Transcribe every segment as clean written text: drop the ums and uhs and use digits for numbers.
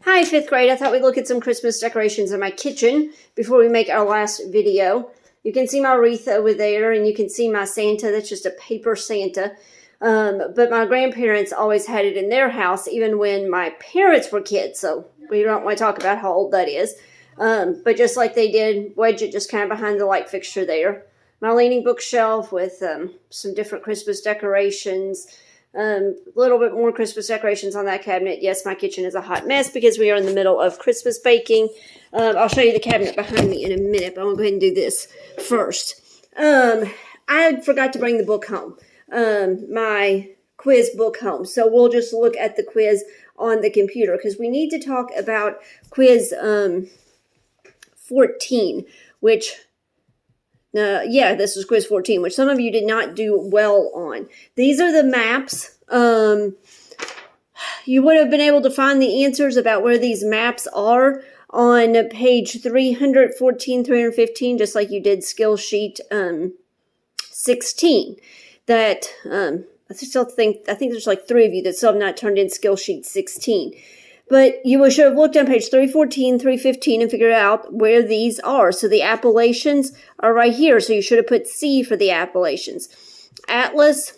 Hi, 5th grade. I thought we'd look at some Christmas decorations in my kitchen before we make our last video. You can see my wreath over there, and you can see my Santa. That's just a paper Santa. But my grandparents always had it in their house, even when my parents were kids. So we don't want to talk about how old that is. But just like they did, wedge it just kind of behind the light fixture there. My leaning bookshelf with some different Christmas decorations. A little bit more Christmas decorations on that cabinet. Yes, my kitchen is a hot mess because we are in the middle of Christmas baking. I'll show you the cabinet behind me in a minute, but I'm going to go ahead and do this first. I forgot to bring the book home, my quiz book home. So we'll just look at the quiz on the computer because we need to talk about quiz 14, which... this is quiz 14, which some of you did not do well on. These are the maps. You would have been able to find the answers about where these maps are on page 314, 315, just like you did skill sheet 16. That I think there's like 3 of you that still have not turned in skill sheet 16. But you should have looked on page 314, 315 and figured out where these are. So the Appalachians are right here. So you should have put C for the Appalachians. Atlas,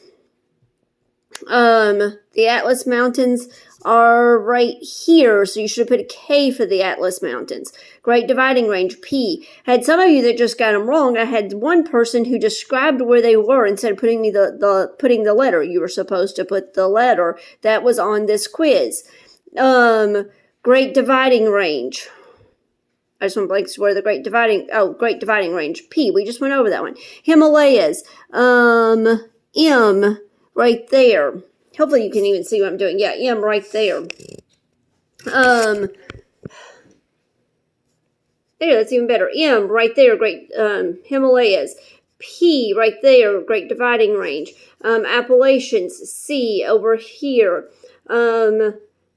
the Atlas Mountains are right here. So you should have put a K for the Atlas Mountains. Great Dividing Range, P. Had some of you that just got them wrong. I had one person who described where they were instead of putting the letter. You were supposed to put the letter that was on this quiz. Great Dividing Range. I just want blanks where the Great Dividing Range. P. We just went over that one. Himalayas. M. Right there. Hopefully you can even see what I'm doing. Yeah, M right there. There, that's even better. M right there. Great, Himalayas. P right there. Great Dividing Range. Appalachians. C over here.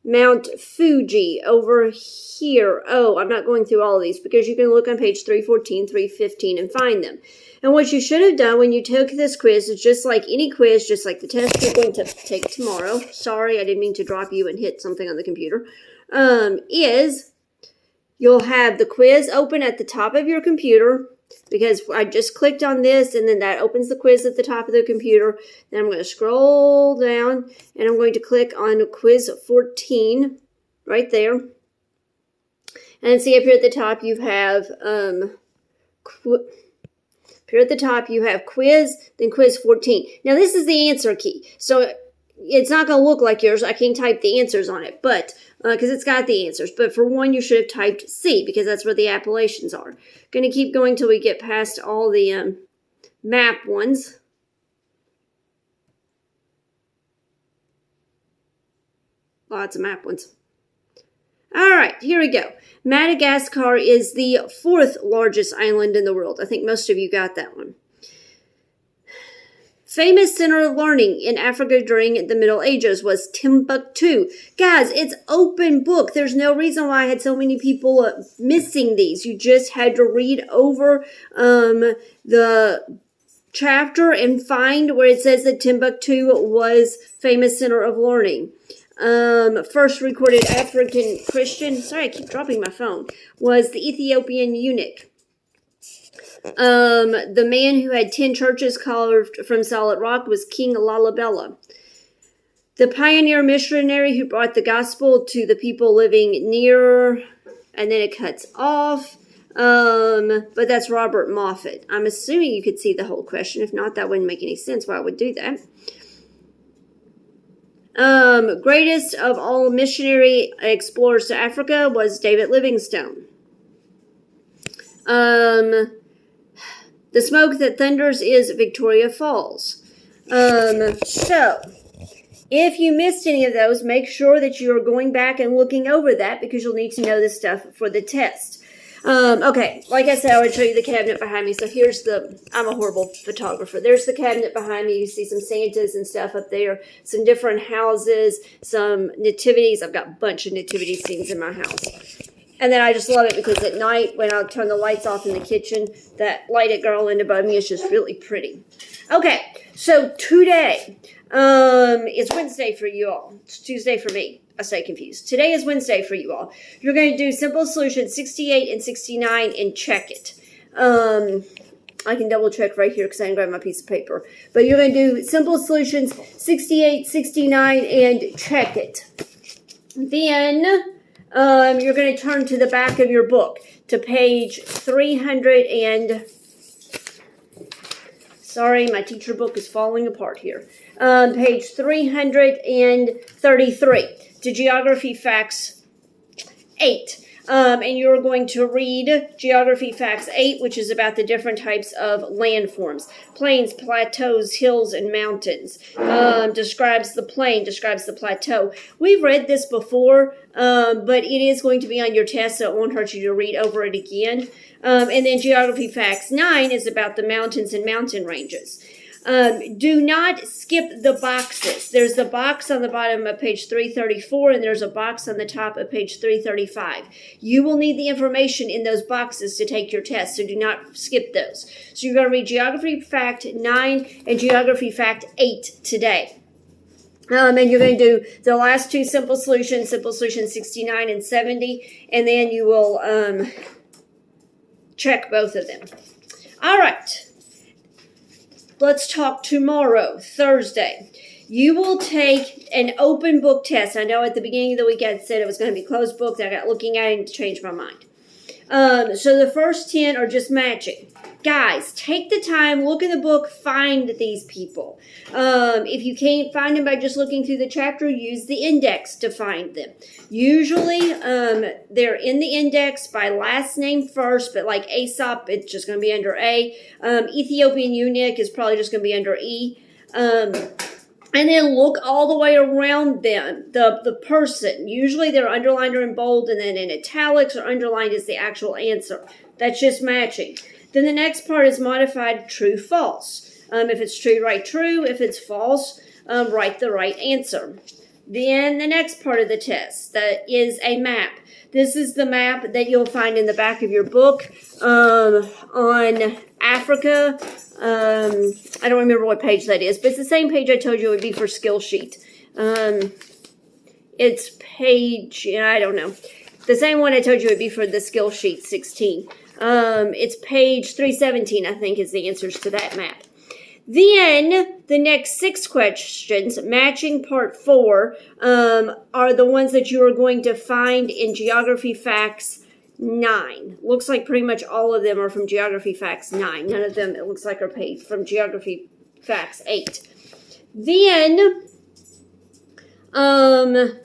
Mount Fuji over here. Oh, I'm not going through all of these because you can look on page 314, 315 and find them. And what you should have done when you took this quiz is just like any quiz, just like the test you're going to take tomorrow. Sorry, I didn't mean to drop you and hit something on the computer. Is you'll have the quiz open at the top of your computer because I just clicked on this and then that opens the quiz at the top of the computer. Then I'm going to scroll down and I'm going to click on quiz 14 right there. And see up here at the top you have quiz, then quiz 14. Now this is the answer key. So it's not going to look like yours. I can't type the answers on it, but because it's got the answers. But for one, you should have typed C because that's where the Appalachians are. Going to keep going till we get past all the map ones. Lots of map ones. All right, here we go. Madagascar is the 4th largest island in the world. I think most of you got that one. Famous center of learning in Africa during the Middle Ages was Timbuktu. Guys, it's open book. There's no reason why I had so many people missing these. You just had to read over the chapter and find where it says that Timbuktu was famous center of learning. First recorded African Christian, sorry, I keep dropping my phone, was the Ethiopian eunuch. The man who had 10 churches carved from solid rock was King Lalibela. The pioneer missionary who brought the gospel to the people living near, and then it cuts off. But that's Robert Moffat. I'm assuming you could see the whole question. If not, that wouldn't make any sense why I would do that. Greatest of all missionary explorers to Africa was David Livingstone. The smoke that thunders is Victoria Falls. So, if you missed any of those, make sure that you are going back and looking over that because you'll need to know this stuff for the test. Okay, like I said, I would show you the cabinet behind me. So here's I'm a horrible photographer. There's the cabinet behind me. You see some Santas and stuff up there, some different houses, some nativities. I've got a bunch of nativity scenes in my house. And then I just love it because at night when I turn the lights off in the kitchen, that lighted garland above me is just really pretty. Okay, so today, it's Wednesday for you all. It's Tuesday for me. I stay confused. Today is Wednesday for you all. You're going to do simple solution 68 and 69 and check it. I can double check right here because I didn't grab my piece of paper. But you're going to do simple solutions 68, 69, and check it. Then you're going to turn to the back of your book to page 300 and... Sorry, my teacher book is falling apart here. Page 333 to Geography Facts 8. And you're going to read Geography Facts 8, which is about the different types of landforms. Plains, plateaus, hills, and mountains. Describes the plain, describes the plateau. We've read this before, but it is going to be on your test, so it won't hurt you to read over it again. And then Geography Facts 9 is about the mountains and mountain ranges. Do not skip the boxes. There's the box on the bottom of page 334, and there's a box on the top of page 335. You will need the information in those boxes to take your test, so do not skip those. So you're going to read Geography Fact 9 and Geography Fact 8 today. And you're going to do the last two simple solutions 69 and 70, and then you will check both of them. All right. Let's talk tomorrow, Thursday. You will take an open book test. I know at the beginning of the week I said it was going to be closed book. I got looking at it and changed my mind. So the first 10 are just matching. Guys, take the time, look in the book, find these people. If you can't find them by just looking through the chapter, use the index to find them. Usually, they're in the index by last name first, but like Aesop, it's just going to be under A. Ethiopian eunuch is probably just going to be under E. And then look all the way around them, the person. Usually they're underlined or in bold, and then in italics or underlined is the actual answer. That's just matching. Then the next part is modified true, false. If it's true, write true. If it's false, write the right answer. Then the next part of the test, that is a map. This is the map that you'll find in the back of your book on Africa. I don't remember what page that is, but it's the same page I told you it would be for skill sheet. It's page, I don't know. The same one I told you it would be for the skill sheet 16. It's page 317, I think, is the answers to that map. Then, the next 6 questions, matching part 4, are the ones that you are going to find in Geography Facts 9. Looks like pretty much all of them are from Geography Facts 9. None of them, it looks like, are paid from Geography Facts 8. Then, the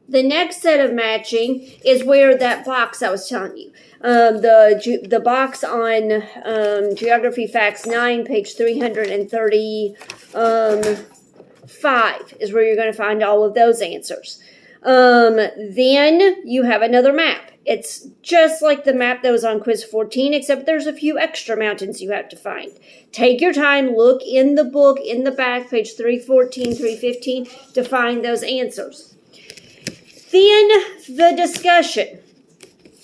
next set of matching is where that box I was telling you. The box on Geography Facts 9, page 335 is where you're going to find all of those answers. Then you have another map. It's just like the map that was on quiz 14, except there's a few extra mountains you have to find. Take your time, look in the book, in the back, page 314, 315, to find those answers. Then the discussion.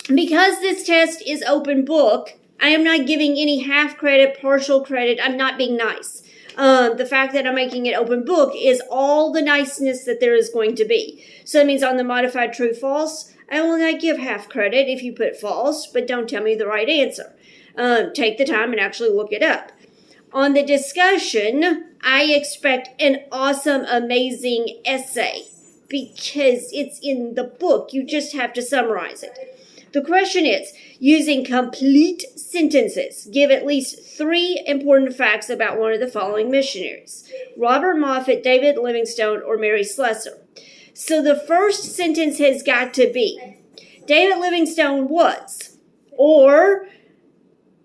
Because this test is open book, I am not giving any half credit, partial credit. I'm not being nice. The fact that I'm making it open book is all the niceness that there is going to be. So that means on the modified true false, I will not give half credit if you put false, but don't tell me the right answer. Take the time and actually look it up. On the discussion, I expect an awesome, amazing essay because it's in the book. You just have to summarize it. The question is, using complete sentences, give at least 3 important facts about one of the following missionaries: Robert Moffat, David Livingstone, or Mary Slessor. So the first sentence has got to be, David Livingstone was, or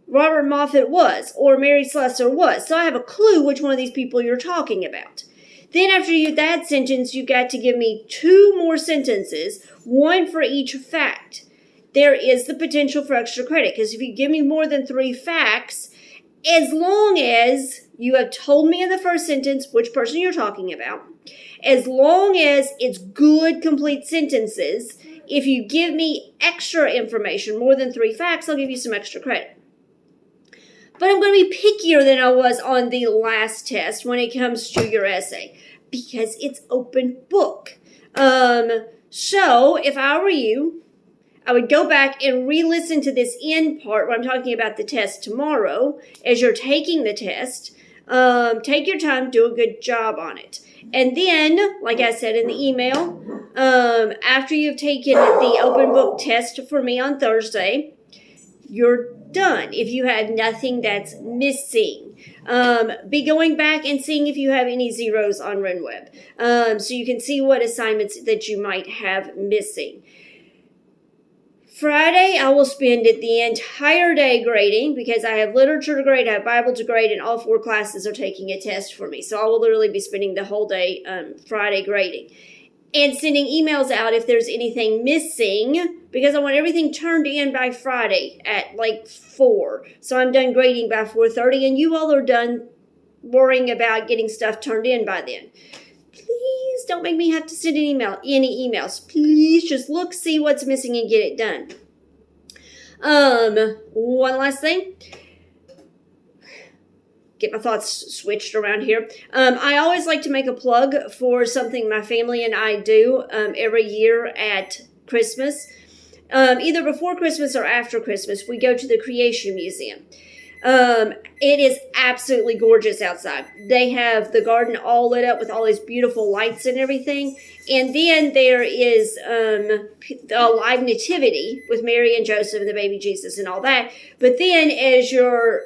Robert Moffat was, or Mary Slessor was. So I have a clue which one of these people you're talking about. Then after that sentence, you've got to give me 2 more sentences, 1 for each fact. There is the potential for extra credit, because if you give me more than 3 facts, as long as you have told me in the first sentence which person you're talking about, as long as it's good, complete sentences, if you give me extra information, more than 3 facts, I'll give you some extra credit. But I'm going to be pickier than I was on the last test when it comes to your essay, because it's open book. So if I were you, I would go back and re-listen to this end part where I'm talking about the test tomorrow as you're taking the test. Take your time, do a good job on it. And then, like I said in the email, after you've taken the open book test for me on Thursday, you're done if you have nothing that's missing. Be going back and seeing if you have any zeros on RenWeb, so you can see what assignments that you might have missing. Friday, I will spend the entire day grading because I have literature to grade, I have Bible to grade, and all 4 classes are taking a test for me. So I will literally be spending the whole day Friday grading and sending emails out if there's anything missing because I want everything turned in by Friday at like 4. So I'm done grading by 4:30 and you all are done worrying about getting stuff turned in by then. Please don't make me have to send any emails. Please just look, see what's missing, and get it done. One last thing. Get my thoughts switched around here. I always like to make a plug for something my family and I do every year at Christmas. Either before Christmas or after Christmas, we go to the Creation Museum. It is absolutely gorgeous outside. They have the garden all lit up with all these beautiful lights and everything. And then there is a live nativity with Mary and Joseph and the baby Jesus and all that. But then as you're,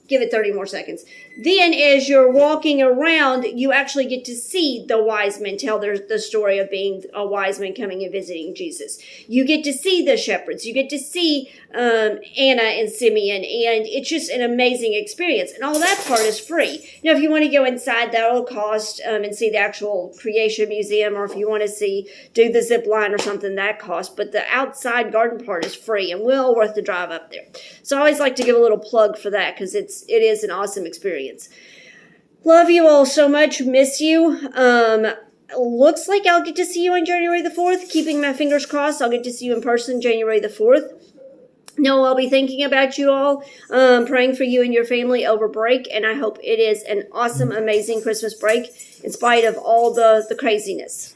give it 30 more seconds. Then as you're walking around, you actually get to see the wise men tell the story of being a wise man coming and visiting Jesus. You get to see the shepherds. You get to see Anna and Simeon, and it's just an amazing experience. And all that part is free. Now, if you want to go inside, that'll cost and see the actual Creation Museum, or if you want to do the zip line or something, that costs. But the outside garden part is free and well worth the drive up there. So I always like to give a little plug for that because it is an awesome experience. Love you all so much. Miss you. Looks like I'll get to see you on January the 4th. Keeping my fingers crossed, I'll get to see you in person January the 4th. No, I'll be thinking about you all, praying for you and your family over break, and I hope it is an awesome, amazing Christmas break in spite of all the craziness.